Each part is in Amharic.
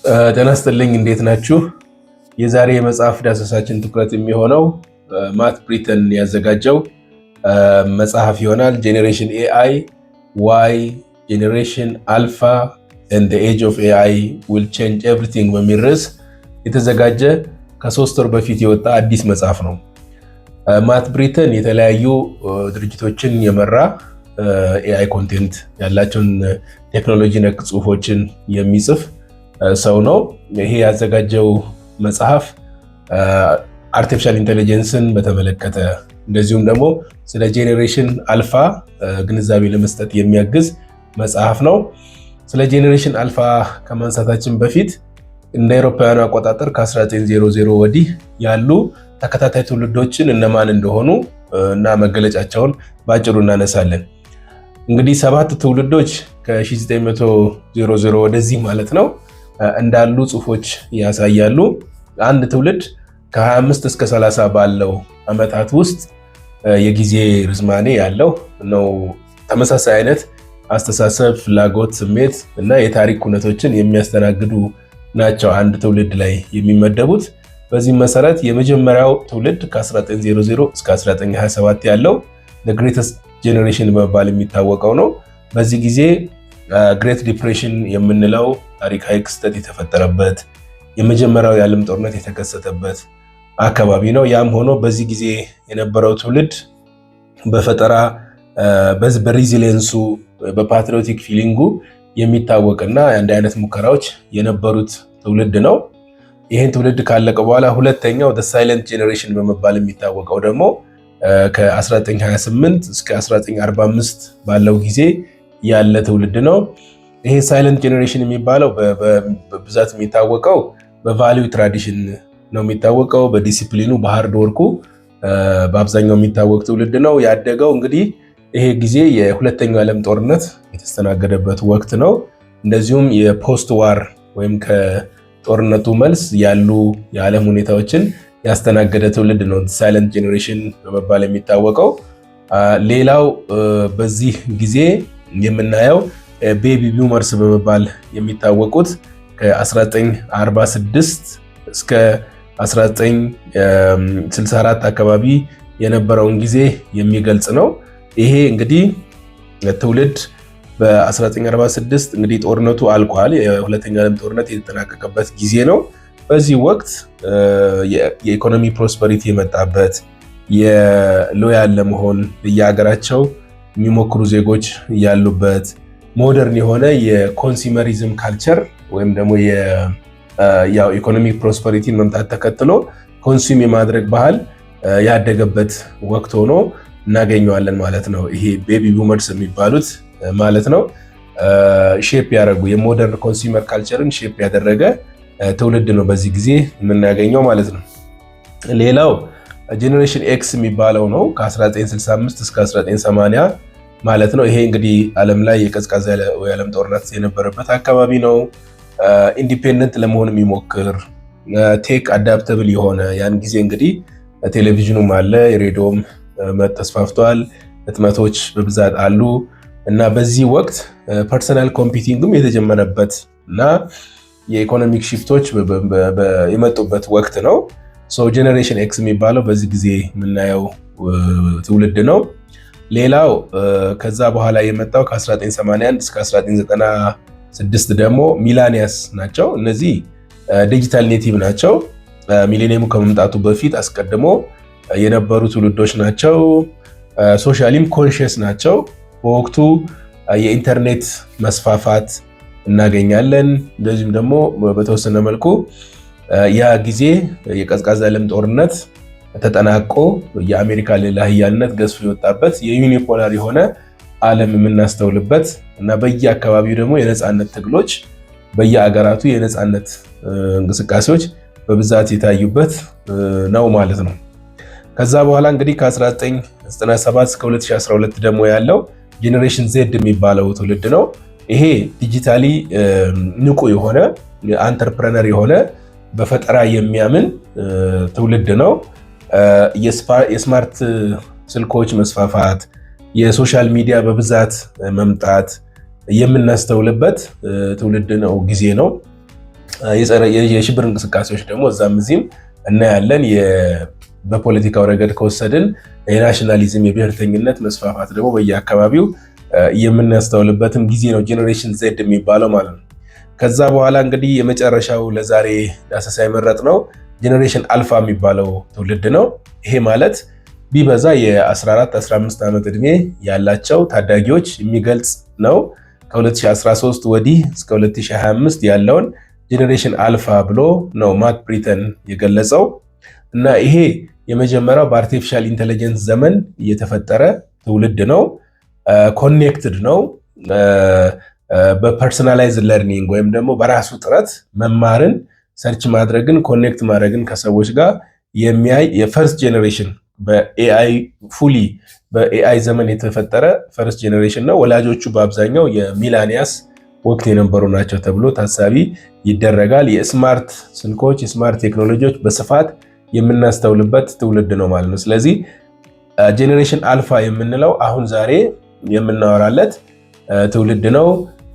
ጤና ይስጥልኝ እንዴት ናችሁ? የዛሬ የመጽሐፍ ዳሰሳችን ትኩረት የሚሆነው ማት ብሪተን ያዘጋጀው መጽሐፍ ይሆናል። ጄኔሬሽን ኤአይ ዋይ ጄኔሬሽን አልፋ ኤንድ ዘ ኤጅ ኦፍ ኤአይ ዊል ቼንጅ ኤቭሪቲንግ በሚል ርዕስ የተዘጋጀ ከ3 ወር በፊት የወጣ አዲስ መጽሐፍ ነው። ማት ብሪተን የተለያዩ ድርጅቶችን የመራ ኤአይ ኮንቴንት ያላቸውን ቴክኖሎጂ ነክ ጽሁፎችን የሚጽፍ ሰው ነው። ይሄ ያዘጋጀው መጽሐፍ አርቲፊሻል ኢንተለጀንስን በተመለከተ እንደዚሁም ደግሞ ስለ ጄኔሬሽን አልፋ ግንዛቤ ለመስጠት የሚያግዝ መጽሐፍ ነው። ስለ ጄኔሬሽን አልፋ ከማንሳታችን በፊት እንደ አውሮፓውያኑ አቆጣጠር ከ1900 ወዲህ ያሉ ተከታታይ ትውልዶችን እነማን እንደሆኑ እና መገለጫቸውን ባጭሩ እናነሳለን። እንግዲህ 7 ትውልዶች ከ1900 ወደዚህ ማለት ነው እንዳሉ ጽሁፎች ያሳያሉ። አንድ ትውልድ ከ25 እስከ 30 ባለው ዓመታት ውስጥ የጊዜ ርዝማኔ ያለው ነው። ተመሳሳይ አይነት አስተሳሰብ፣ ፍላጎት፣ ስሜት እና የታሪክ ሁነቶችን የሚያስተናግዱ ናቸው አንድ ትውልድ ላይ የሚመደቡት። በዚህም መሰረት የመጀመሪያው ትውልድ ከ1900 እስከ 1927 ያለው the greatest generation በመባል የሚታወቀው ነው። በዚህ ጊዜ ግሬት ዲፕሬሽን የምንለው ታሪካዊ ክስተት የተፈጠረበት የመጀመሪያው የዓለም ጦርነት የተከሰተበት አካባቢ ነው። ያም ሆኖ በዚህ ጊዜ የነበረው ትውልድ በፈጠራ በሪዚሊየንሱ በፓትሪዮቲክ ፊሊንጉ የሚታወቅና አንድ አይነት ሙከራዎች የነበሩት ትውልድ ነው። ይህን ትውልድ ካለቀ በኋላ ሁለተኛው ሳይለንት ጄኔሬሽን በመባል የሚታወቀው ደግሞ ከ1928 እስከ 1945 ባለው ጊዜ ያለ ትውልድ ነው። ይሄ ሳይለንት ጄኔሬሽን የሚባለው በብዛት የሚታወቀው በቫሊዩ ትራዲሽን ነው የሚታወቀው። በዲሲፕሊኑ በሃርድ ወርኩ በአብዛኛው የሚታወቅ ትውልድ ነው። ያደገው እንግዲህ ይሄ ጊዜ የሁለተኛው ዓለም ጦርነት የተስተናገደበት ወቅት ነው። እንደዚሁም የፖስት ዋር ወይም ከጦርነቱ መልስ ያሉ የዓለም ሁኔታዎችን ያስተናገደ ትውልድ ነው ሳይለንት ጄኔሬሽን በመባል የሚታወቀው። ሌላው በዚህ ጊዜ የምናየው ቤቢ ቡመርስ በመባል የሚታወቁት ከ1946 እስከ 1964 አካባቢ የነበረውን ጊዜ የሚገልጽ ነው። ይሄ እንግዲህ ትውልድ በ1946 እንግዲህ ጦርነቱ አልቋል። የሁለተኛ ዓለም ጦርነት የተጠናቀቀበት ጊዜ ነው። በዚህ ወቅት የኢኮኖሚ ፕሮስፐሪቲ የመጣበት የሎያል ለመሆን በየሀገራቸው የሚሞክሩ ዜጎች ያሉበት ሞደርን የሆነ የኮንሱመሪዝም ካልቸር ወይም ደግሞ ኢኮኖሚክ ፕሮስፐሪቲን መምጣት ተከትሎ ኮንሱም የማድረግ ባህል ያደገበት ወቅት ሆኖ እናገኘዋለን ማለት ነው። ይሄ ቤቢ ቡመርስ የሚባሉት ማለት ነው ሼፕ ያደረጉ የሞደርን ኮንሱመር ካልቸርን ሼፕ ያደረገ ትውልድ ነው በዚህ ጊዜ የምናገኘው ማለት ነው። ሌላው ጄኔሬሽን ኤክስ የሚባለው ነው ከ1965 እስከ 1980 ማለት ነው። ይሄ እንግዲህ ዓለም ላይ የቀዝቃዛ የዓለም ጦርነት የነበረበት አካባቢ ነው። ኢንዲፔንደንት ለመሆን የሚሞክር ቴክ አዳፕተብል የሆነ ያን ጊዜ እንግዲህ ቴሌቪዥኑም አለ፣ የሬዲዮም ተስፋፍቷል፣ ህትመቶች በብዛት አሉ እና በዚህ ወቅት ፐርሰናል ኮምፒቲንግም የተጀመረበት እና የኢኮኖሚክ ሽፍቶች የመጡበት ወቅት ነው። ጄኔሬሽን ኤክስ የሚባለው በዚህ ጊዜ የምናየው ትውልድ ነው። ሌላው ከዛ በኋላ የመጣው ከ1981 እስከ 1996 ደግሞ ሚላኒያስ ናቸው። እነዚህ ዲጂታል ኔቲቭ ናቸው። ሚሌኒየሙ ከመምጣቱ በፊት አስቀድሞ የነበሩ ትውልዶች ናቸው። ሶሻሊም ኮንሽስ ናቸው። በወቅቱ የኢንተርኔት መስፋፋት እናገኛለን። እንደዚሁም ደግሞ በተወሰነ መልኩ ያ ጊዜ የቀዝቃዛ ዓለም ጦርነት ተጠናቆ የአሜሪካ ልዕለ ኃያልነት ገዝፎ የወጣበት የዩኒፖላር የሆነ ዓለም የምናስተውልበት እና በየአካባቢው ደግሞ የነፃነት ትግሎች በየአገራቱ የነፃነት እንቅስቃሴዎች በብዛት የታዩበት ነው ማለት ነው። ከዛ በኋላ እንግዲህ ከ1997 እስከ 2012 ደግሞ ያለው ጄኔሬሽን ዜድ የሚባለው ትውልድ ነው። ይሄ ዲጂታሊ ንቁ የሆነ አንተርፕረነር የሆነ በፈጠራ የሚያምን ትውልድ ነው። የስማርት ስልኮች መስፋፋት፣ የሶሻል ሚዲያ በብዛት መምጣት የምናስተውልበት ትውልድ ነው ጊዜ ነው። የሽብር እንቅስቃሴዎች ደግሞ እዛም እዚህም እናያለን። በፖለቲካው ረገድ ከወሰድን የናሽናሊዝም የብሔርተኝነት መስፋፋት ደግሞ በየአካባቢው የምናስተውልበትም ጊዜ ነው ጄኔሬሽን ዜድ የሚባለው ማለት ነው። ከዛ በኋላ እንግዲህ የመጨረሻው ለዛሬ ዳሰሳ የመረጥነው ጄኔሬሽን አልፋ የሚባለው ትውልድ ነው። ይሄ ማለት ቢበዛ የ14-15 ዓመት ዕድሜ ያላቸው ታዳጊዎች የሚገልጽ ነው። ከ2013 ወዲህ እስከ 2025 ያለውን ጄኔሬሽን አልፋ ብሎ ነው ማት ብሪተን የገለጸው እና ይሄ የመጀመሪያው በአርቲፊሻል ኢንተለጀንስ ዘመን የተፈጠረ ትውልድ ነው። ኮኔክትድ ነው። በፐርሰናላይዝ ለርኒንግ ወይም ደግሞ በራሱ ጥረት መማርን፣ ሰርች ማድረግን፣ ኮኔክት ማድረግን ከሰዎች ጋር የሚያይ የፈርስት ጄኔሬሽን በኤአይ ፉሊ በኤአይ ዘመን የተፈጠረ ፈርስት ጄኔሬሽን ነው። ወላጆቹ በአብዛኛው የሚላኒያስ ወቅት የነበሩ ናቸው ተብሎ ታሳቢ ይደረጋል። የስማርት ስልኮች፣ የስማርት ቴክኖሎጂዎች በስፋት የምናስተውልበት ትውልድ ነው ማለት ነው። ስለዚህ ጄኔሬሽን አልፋ የምንለው አሁን ዛሬ የምናወራለት ትውልድ ነው።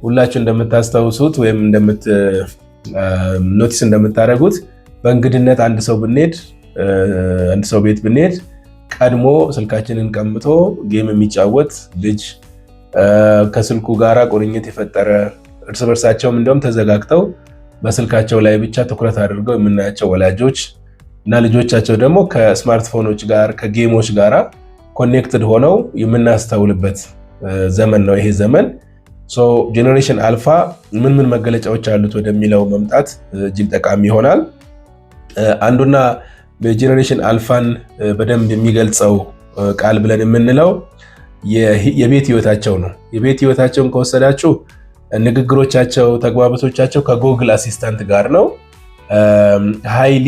ሁላችሁ እንደምታስታውሱት ወይም ኖቲስ እንደምታደርጉት በእንግድነት አንድ ሰው ቤት ብንሄድ ቀድሞ ስልካችንን ቀምቶ ጌም የሚጫወት ልጅ፣ ከስልኩ ጋራ ቁርኝት የፈጠረ እርስ በርሳቸውም እንደውም ተዘጋግተው በስልካቸው ላይ ብቻ ትኩረት አድርገው የምናያቸው ወላጆች እና ልጆቻቸው ደግሞ ከስማርትፎኖች ጋር ከጌሞች ጋራ ኮኔክትድ ሆነው የምናስተውልበት ዘመን ነው ይሄ ዘመን። ጄኔሬሽን አልፋ ምን መገለጫዎች አሉት ወደሚለው መምጣት እጅግ ጠቃሚ ይሆናል። አንዱና በጄኔሬሽን አልፋን በደንብ የሚገልጸው ቃል ብለን የምንለው የቤት ህይወታቸው ነው። የቤት ህይወታቸውን ከወሰዳችሁ ንግግሮቻቸው፣ ተግባባቶቻቸው ከጎግል አሲስታንት ጋር ነው። ሃይሊ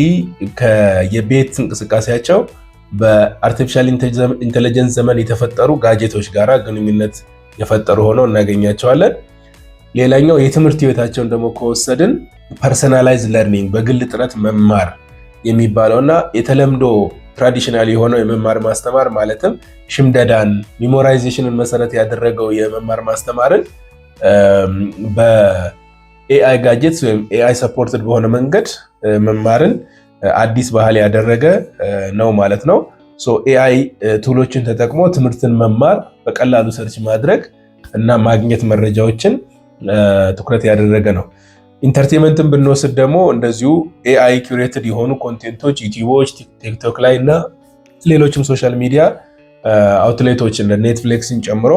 የቤት እንቅስቃሴያቸው በአርቲፊሻል ኢንተለጀንስ ዘመን የተፈጠሩ ጋጀቶች ጋር ግንኙነት የፈጠሩ ሆነው እናገኛቸዋለን። ሌላኛው የትምህርት ህይወታቸውን ደግሞ ከወሰድን ፐርሰናላይዝ ለርኒንግ በግል ጥረት መማር የሚባለውና የተለምዶ ትራዲሽናል የሆነው የመማር ማስተማር ማለትም ሽምደዳን፣ ሚሞራይዜሽንን መሰረት ያደረገው የመማር ማስተማርን በኤአይ ጋጀትስ ወይም ኤአይ ሰፖርትድ በሆነ መንገድ መማርን አዲስ ባህል ያደረገ ነው ማለት ነው። ኤአይ ቱሎችን ተጠቅሞ ትምህርትን መማር፣ በቀላሉ ሰርች ማድረግ እና ማግኘት መረጃዎችን ትኩረት ያደረገ ነው። ኢንተርቴንመንትን ብንወስድ ደግሞ እንደዚሁ ኤአይ ኩሬትድ የሆኑ ኮንቴንቶች ዩቲዩቦች፣ ቲክቶክ ላይ እና ሌሎችም ሶሻል ሚዲያ አውትሌቶች እንደ ኔትፍሊክስን ጨምሮ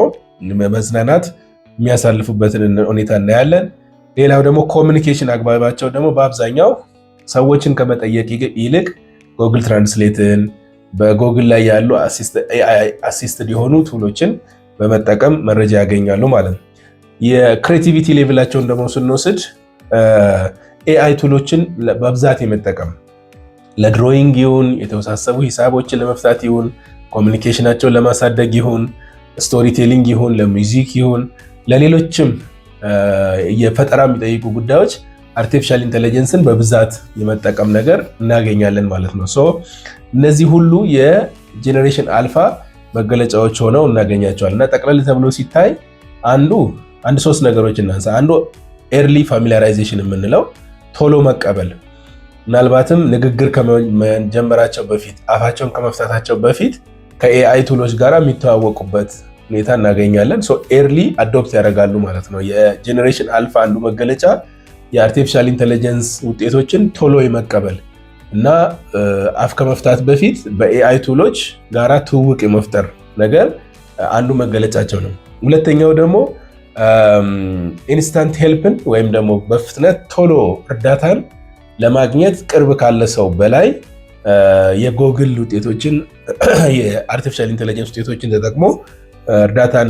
መዝናናት የሚያሳልፉበትን ሁኔታ እናያለን። ሌላው ደግሞ ኮሚኒኬሽን አግባባቸው ደግሞ በአብዛኛው ሰዎችን ከመጠየቅ ይልቅ ጎግል ትራንስሌትን በጎግል ላይ ያሉ አሲስትድ የሆኑ ቱሎችን በመጠቀም መረጃ ያገኛሉ ማለት ነው። የክሬቲቪቲ ሌቭላቸውን ደግሞ ስንወስድ ኤአይ ቱሎችን በብዛት የመጠቀም ለድሮይንግ ይሁን የተወሳሰቡ ሂሳቦችን ለመፍታት ይሁን ኮሚኒኬሽናቸውን ለማሳደግ ይሁን ስቶሪ ቴሊንግ ይሁን ለሙዚክ ይሁን ለሌሎችም የፈጠራ የሚጠይቁ ጉዳዮች አርቲፊሻል ኢንተለጀንስን በብዛት የመጠቀም ነገር እናገኛለን ማለት ነው። እነዚህ ሁሉ የጄኔሬሽን አልፋ መገለጫዎች ሆነው እናገኛቸዋለን እና ጠቅለል ተብሎ ሲታይ አንድ ሶስት ነገሮች እናንሳ። አንዱ ኤርሊ ፋሚሊያራይዜሽን የምንለው ቶሎ መቀበል፣ ምናልባትም ንግግር ከመጀመራቸው በፊት አፋቸውን ከመፍታታቸው በፊት ከኤአይ ቱሎች ጋር የሚተዋወቁበት ሁኔታ እናገኛለን። ኤርሊ አዶፕት ያደርጋሉ ማለት ነው። የጄኔሬሽን አልፋ አንዱ መገለጫ የአርቲፊሻል ኢንተለጀንስ ውጤቶችን ቶሎ የመቀበል እና አፍ ከመፍታት በፊት በኤአይ ቱሎች ጋራ ትውውቅ የመፍጠር ነገር አንዱ መገለጫቸው ነው። ሁለተኛው ደግሞ ኢንስታንት ሄልፕን ወይም ደግሞ በፍጥነት ቶሎ እርዳታን ለማግኘት ቅርብ ካለ ሰው በላይ የጎግል ውጤቶችን የአርቲፊሻል ኢንተለጀንስ ውጤቶችን ተጠቅሞ እርዳታን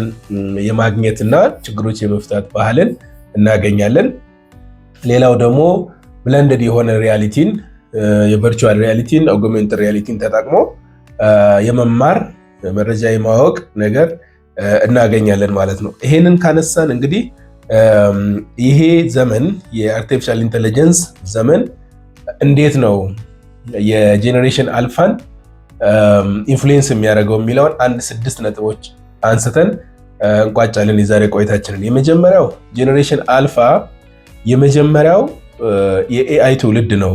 የማግኘትና ችግሮች የመፍታት ባህልን እናገኛለን። ሌላው ደግሞ ብለንደድ የሆነ ሪያሊቲን የቨርቹዋል ሪያሊቲን ኦግሜንትድ ሪያሊቲን ተጠቅሞ የመማር መረጃ የማወቅ ነገር እናገኛለን ማለት ነው። ይሄንን ካነሳን እንግዲህ ይሄ ዘመን የአርቲፊሻል ኢንተለጀንስ ዘመን እንዴት ነው የጄኔሬሽን አልፋን ኢንፍሉዌንስ የሚያደርገው የሚለውን 6 ነጥቦች አንስተን እንቋጫለን የዛሬ ቆይታችንን። የመጀመሪያው ጄኔሬሽን አልፋ የመጀመሪያው የኤአይ ትውልድ ነው፣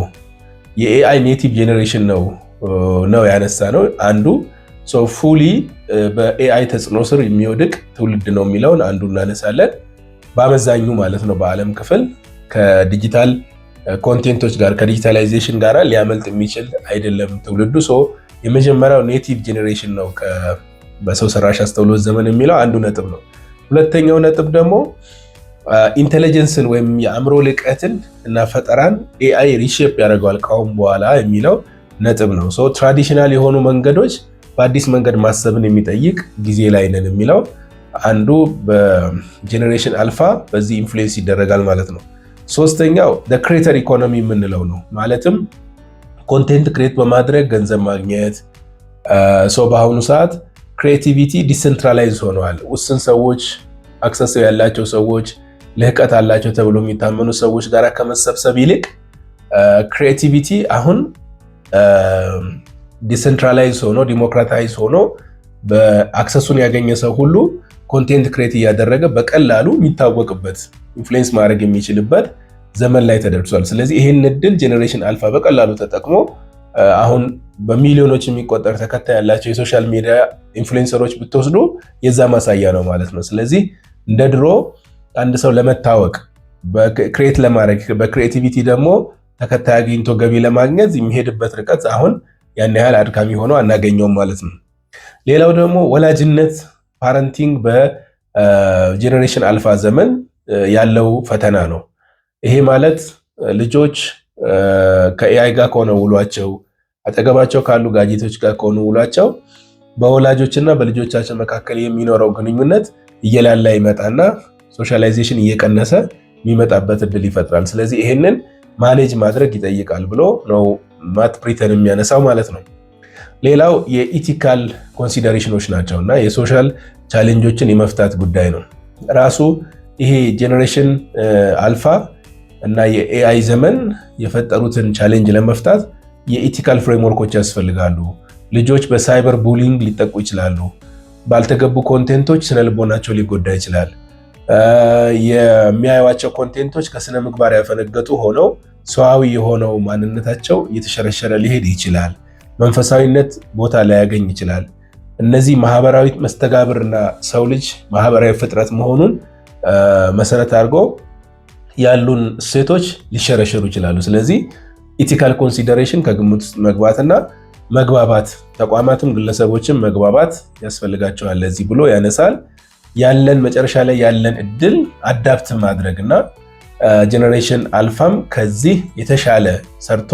የኤአይ ኔቲቭ ጄኔሬሽን ነው ያነሳ ነው አንዱ። ፉሊ በኤአይ ተጽዕኖ ስር የሚወድቅ ትውልድ ነው የሚለውን አንዱ እናነሳለን። በአመዛኙ ማለት ነው በዓለም ክፍል ከዲጂታል ኮንቴንቶች ጋር ከዲጂታላይዜሽን ጋር ሊያመልጥ የሚችል አይደለም ትውልዱ። የመጀመሪያው ኔቲቭ ጄኔሬሽን ነው በሰው ሰራሽ አስተውሎት ዘመን የሚለው አንዱ ነጥብ ነው። ሁለተኛው ነጥብ ደግሞ ኢንቴሊጀንስን ወይም የአእምሮ ልቀትን እና ፈጠራን ኤአይ ሪሼፕ ያደርገዋል ካሁን በኋላ የሚለው ነጥብ ነው። ትራዲሽናል የሆኑ መንገዶች በአዲስ መንገድ ማሰብን የሚጠይቅ ጊዜ ላይ ነን የሚለው አንዱ በጄኔሬሽን አልፋ በዚህ ኢንፍሉዌንስ ይደረጋል ማለት ነው። ሶስተኛው ክሬተር ኢኮኖሚ የምንለው ነው። ማለትም ኮንቴንት ክሬት በማድረግ ገንዘብ ማግኘት። በአሁኑ ሰዓት ክሬቲቪቲ ዲሰንትራላይዝ ሆነዋል። ውስን ሰዎች፣ አክሰስ ያላቸው ሰዎች፣ ልህቀት አላቸው ተብሎ የሚታመኑ ሰዎች ጋር ከመሰብሰብ ይልቅ ክሬቲቪቲ አሁን ዲሰንትራላይዝ ሆኖ ዲሞክራታይዝ ሆኖ በአክሰሱን ያገኘ ሰው ሁሉ ኮንቴንት ክሬት እያደረገ በቀላሉ የሚታወቅበት ኢንፍሉዌንስ ማድረግ የሚችልበት ዘመን ላይ ተደርሷል። ስለዚህ ይህን እድል ጄኔሬሽን አልፋ በቀላሉ ተጠቅሞ አሁን በሚሊዮኖች የሚቆጠር ተከታይ ያላቸው የሶሻል ሚዲያ ኢንፍሉዌንሰሮች ብትወስዱ የዛ ማሳያ ነው ማለት ነው። ስለዚህ እንደ ድሮ አንድ ሰው ለመታወቅ ክሬት ለማድረግ በክሬቲቪቲ ደግሞ ተከታይ አግኝቶ ገቢ ለማግኘት የሚሄድበት ርቀት አሁን ያን ያህል አድካሚ ሆኖ አናገኘውም ማለት ነው። ሌላው ደግሞ ወላጅነት ፓረንቲንግ በጄኔሬሽን አልፋ ዘመን ያለው ፈተና ነው። ይሄ ማለት ልጆች ከኤአይ ጋር ከሆነ ውሏቸው፣ አጠገባቸው ካሉ ጋጀቶች ጋር ከሆነ ውሏቸው በወላጆችና በልጆቻቸው መካከል የሚኖረው ግንኙነት እየላላ ይመጣና ሶሻላይዜሽን እየቀነሰ የሚመጣበት እድል ይፈጥራል። ስለዚህ ይሄንን ማኔጅ ማድረግ ይጠይቃል ብሎ ነው ማት ብሪተን የሚያነሳው ማለት ነው። ሌላው የኢቲካል ኮንሲደሬሽኖች ናቸው እና የሶሻል ቻሌንጆችን የመፍታት ጉዳይ ነው። ራሱ ይሄ ጄኔሬሽን አልፋ እና የኤአይ ዘመን የፈጠሩትን ቻሌንጅ ለመፍታት የኢቲካል ፍሬምወርኮች ያስፈልጋሉ። ልጆች በሳይበር ቡሊንግ ሊጠቁ ይችላሉ። ባልተገቡ ኮንቴንቶች ስነልቦናቸው ሊጎዳ ይችላል። የሚያዩዋቸው ኮንቴንቶች ከስነ ምግባር ያፈነገጡ ሆነው ሰዋዊ የሆነው ማንነታቸው እየተሸረሸረ ሊሄድ ይችላል። መንፈሳዊነት ቦታ ላያገኝ ይችላል። እነዚህ ማህበራዊ መስተጋብርና ሰው ልጅ ማህበራዊ ፍጥረት መሆኑን መሰረት አድርጎ ያሉን እሴቶች ሊሸረሸሩ ይችላሉ። ስለዚህ ኢቲካል ኮንሲደሬሽን ከግምት ውስጥ መግባትና መግባባት፣ ተቋማትም ግለሰቦችም መግባባት ያስፈልጋቸዋል ለዚህ ብሎ ያነሳል። ያለን መጨረሻ ላይ ያለን እድል አዳፕት ማድረግና ጄኔሬሽን አልፋም ከዚህ የተሻለ ሰርቶ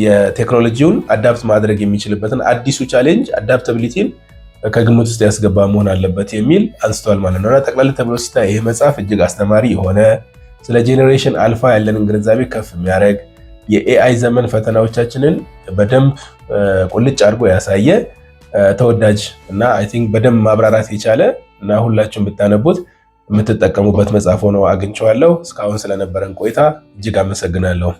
የቴክኖሎጂውን አዳፕት ማድረግ የሚችልበትን አዲሱ ቻሌንጅ አዳፕታቢሊቲን ከግምት ውስጥ ያስገባ መሆን አለበት የሚል አንስተዋል ማለት ነው። ጠቅላላ ተብሎ ሲታይ ይህ መጽሐፍ እጅግ አስተማሪ የሆነ ስለ ጄኔሬሽን አልፋ ያለንን ግንዛቤ ከፍ የሚያደርግ የኤአይ ዘመን ፈተናዎቻችንን በደንብ ቁልጭ አድርጎ ያሳየ ተወዳጅ እና አይ ቲንክ በደንብ ማብራራት የቻለ እና ሁላችሁም ብታነቡት የምትጠቀሙበት መጽሐፍ ሆኖ አግኝቼዋለሁ። እስካሁን ስለነበረን ቆይታ እጅግ አመሰግናለሁ።